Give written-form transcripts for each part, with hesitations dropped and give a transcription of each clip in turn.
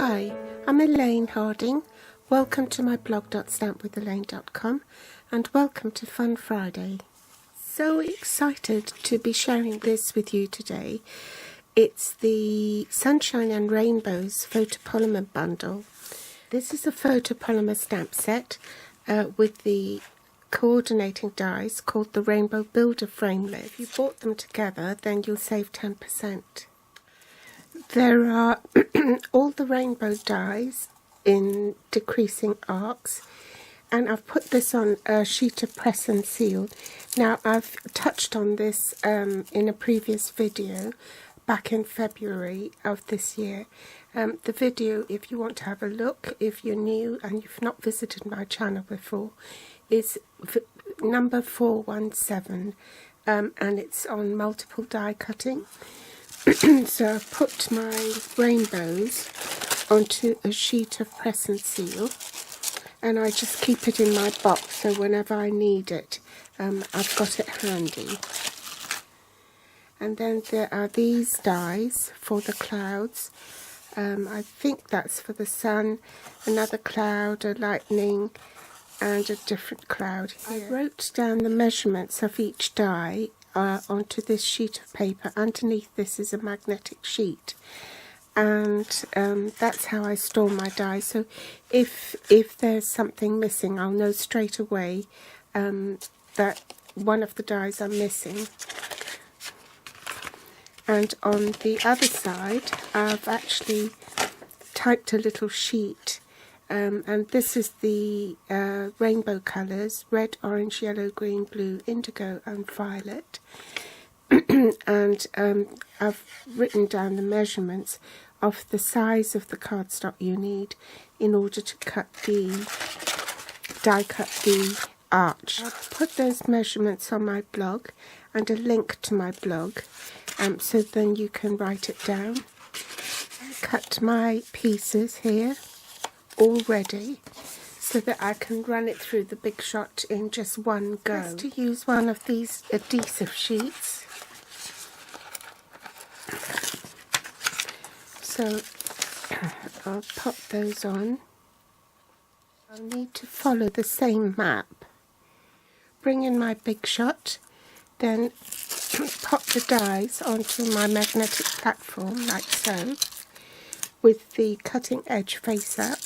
Hi, I'm Elaine Harding. Welcome to my blog.stampwithelaine.com and welcome to Fun Friday. So excited to be sharing this with you today. It's the Sunshine and Rainbows photopolymer bundle. This is a photopolymer stamp set with the coordinating dies called the Rainbow Builder Framelit. If you bought them together, then you'll save 10%. There are all the rainbow dies in decreasing arcs, and I've put this on a sheet of press and seal. Now, I've touched on this in a previous video back in February of this year. The video, if you want to have a look, if you're new and you've not visited my channel before, is number 417, and it's on multiple die cutting. So I've put my rainbows onto a sheet of press and seal, and I just keep it in my box so whenever I need it, I've got it handy. And then there are these dies for the clouds. I think that's for the sun, another cloud, a lightning, and a different cloud here. I wrote down the measurements of each die onto this sheet of paper. Underneath this is a magnetic sheet, and that's how I store my dies. So if there's something missing, I'll know straight away that one of the dies are missing. And on the other side, I've actually typed a little sheet, and this is the rainbow colours: red, orange, yellow, green, blue, indigo and violet. And I've written down the measurements of the size of the cardstock you need in order to die cut the arch. I'll put those measurements on my blog and a link to my blog, so then you can write it down. I cut my pieces here already so that I can run it through the Big Shot in just one go. Just to use one of these adhesive sheets. So I'll pop those on. I'll need to follow the same map. Bring in my Big Shot, then pop the dies onto my magnetic platform like so, with the cutting edge face up.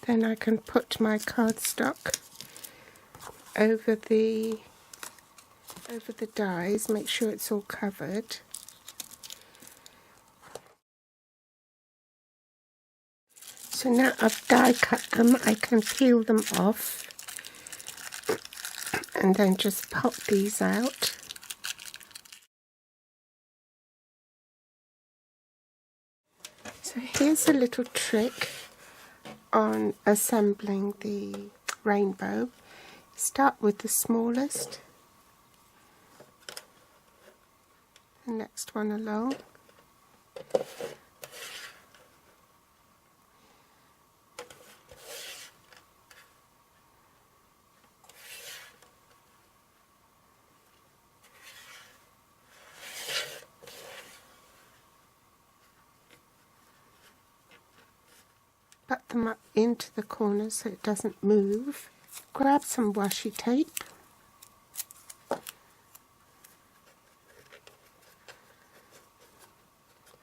Then I can put my cardstock over the dies, make sure it's all covered. So now I've die cut them, I can peel them off and then just pop these out. So here's a little trick on assembling the rainbow. Start with the smallest, the next one along, butt them up into the corners so it doesn't move. Grab some washi tape,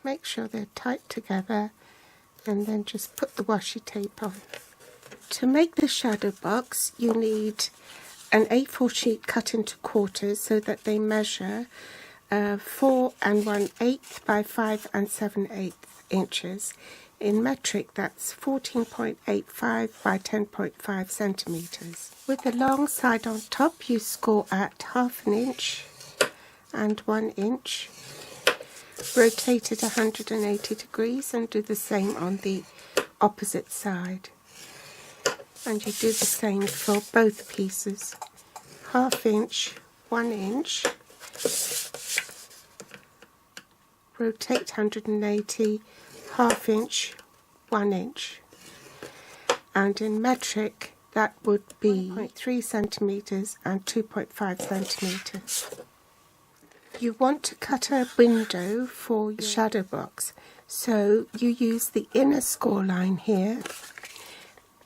make sure they're tight together, and then just put the washi tape on. To make the shadow box, you need an A4 sheet cut into quarters so that they measure 4 1/8 by 5 7/8 inches. In metric, that's 14.85 by 10.5 centimeters. With the long side on top, you score at 1/2 inch and 1 inch. Rotate it 180 degrees and do the same on the opposite side. And you do the same for both pieces. 1/2 inch, 1 inch. Rotate 180, 1/2 inch, 1 inch, and in metric that would be 1.3 centimeters and 2.5 centimeters. You want to cut a window for your shadow box, so you use the inner score line here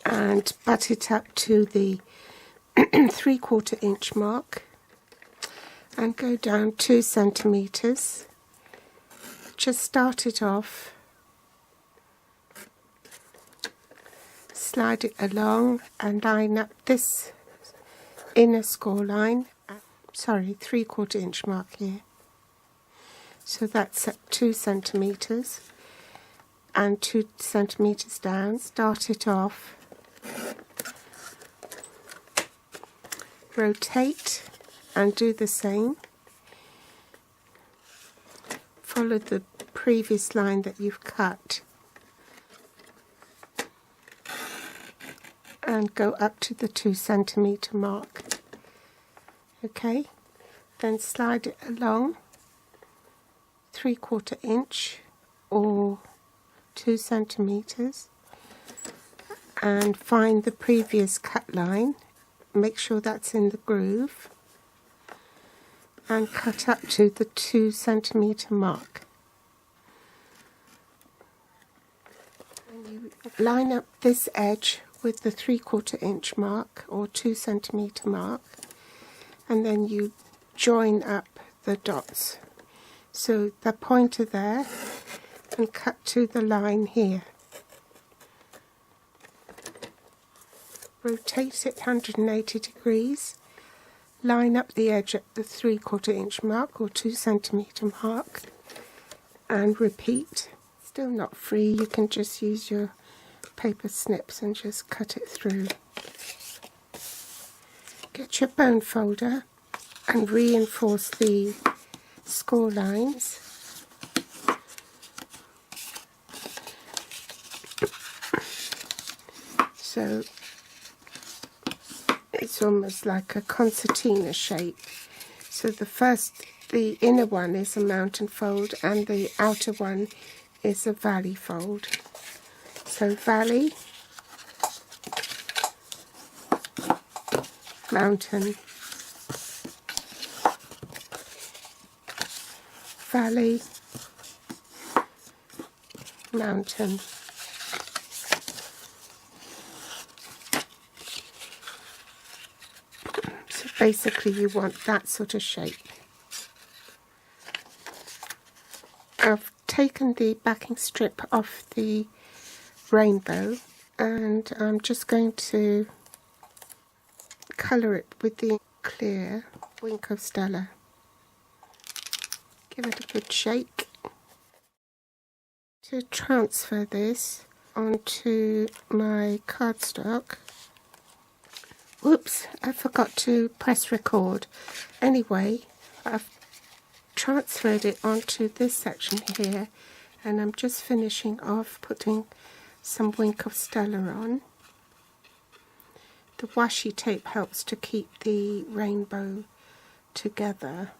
and butt it up to the 3/4 inch mark and go down 2 centimeters. Just start it off, slide it along and line up this inner score line, 3/4 inch mark here. So that's at 2 centimeters and 2 centimeters down. Start it off, rotate and do the same. Follow the previous line that you've cut and go up to the 2 centimeter mark. Okay, then slide it along 3/4 inch or 2 centimeters and find the previous cut line. Make sure that's in the groove and cut up to the 2 centimeter mark. And you line up this edge with the 3/4 inch mark or 2 centimeter mark, and then you join up the dots. So the pointer there, and cut to the line here. Rotate it 180 degrees, line up the edge at the 3/4 inch mark or 2 centimeter mark, and repeat. Still not free, you can just use your paper snips and just cut it through. Get your bone folder and reinforce the score lines. So it's almost like a concertina shape. So the inner one is a mountain fold and the outer one is a valley fold. So valley, mountain, valley, mountain. So basically you want that sort of shape. I've taken the backing strip off the rainbow and I'm just going to colour it with the clear Wink of Stella. Give it a good shake. To transfer this onto my cardstock. Whoops, I forgot to press record. Anyway, I've transferred it onto this section here and I'm just finishing off putting some Wink of Stella on. The washi tape helps to keep the rainbow together.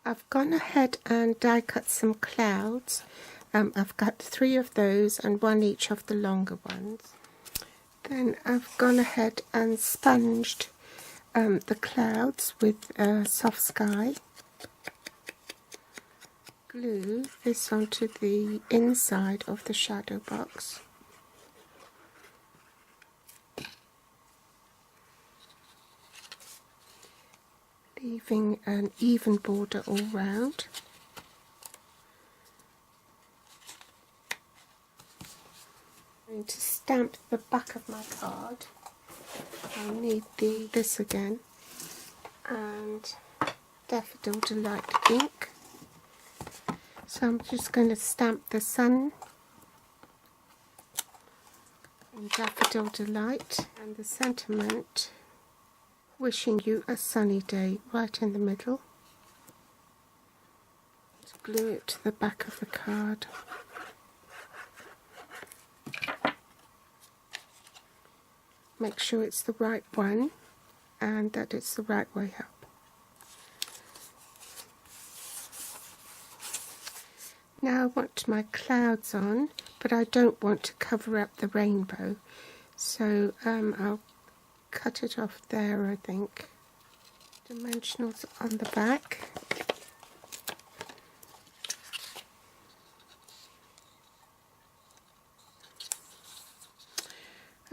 I've gone ahead and die cut some clouds. I've got 3 of those and 1 each of the longer ones. Then I've gone ahead and sponged the clouds with soft sky. Glue this onto the inside of the shadow box. Leaving an even border all round. I'm going to stamp the back of my card. I'll need this again and Daffodil Delight ink. So I'm just going to stamp the sun and Daffodil Delight and the sentiment, wishing you a sunny day, right in the middle. Just glue it to the back of the card. Make sure it's the right one and that it's the right way up. Now I want my clouds on, but I don't want to cover up the rainbow, so I'll cut it off there, I think. Dimensionals on the back.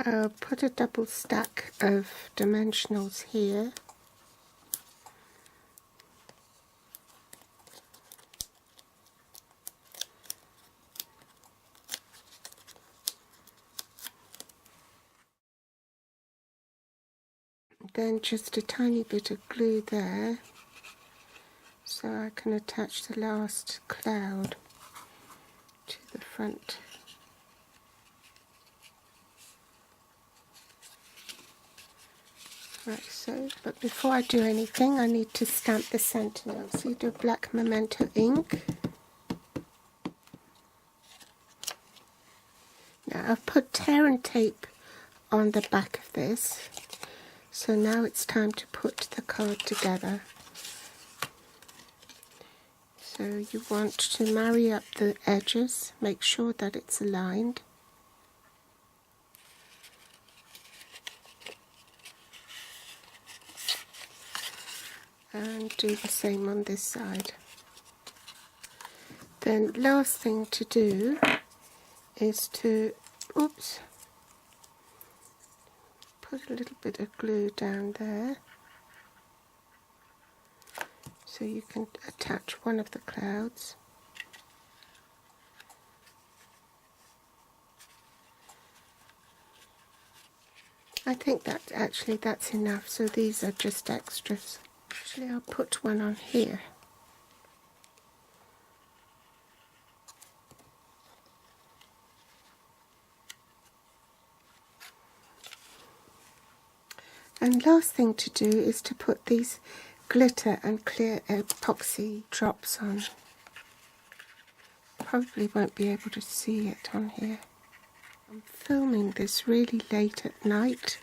I'll put a double stack of dimensionals here. Then just a tiny bit of glue there so I can attach the last cloud to the front. Like so, but before I do anything I need to stamp the centre now. So you do black memento ink. Now I've put tear and tape on the back of this, so now it's time to put the card together. So you want to marry up the edges, make sure that it's aligned. And do the same on this side. Then last thing to do is to, put a little bit of glue down there so you can attach one of the clouds. I think that actually that's enough, so these are just extras. Actually I'll put one on here. And last thing to do is to put these glitter and clear epoxy drops on. Probably won't be able to see it on here. I'm filming this really late at night.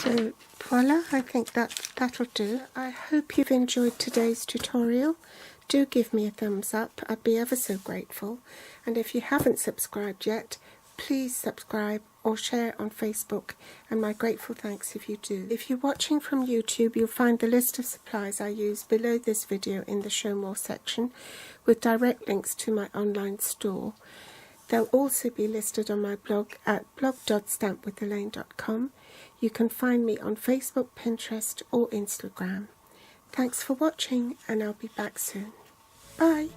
So voila, I think that'll do. I hope you've enjoyed today's tutorial. Do give me a thumbs up, I'd be ever so grateful. And if you haven't subscribed yet, please subscribe or share on Facebook, and my grateful thanks if you do. If you're watching from YouTube, you'll find the list of supplies I use below this video in the Show More section, with direct links to my online store. They'll also be listed on my blog at blog.stampwithelaine.com. You can find me on Facebook, Pinterest or Instagram. Thanks for watching, and I'll be back soon. Bye!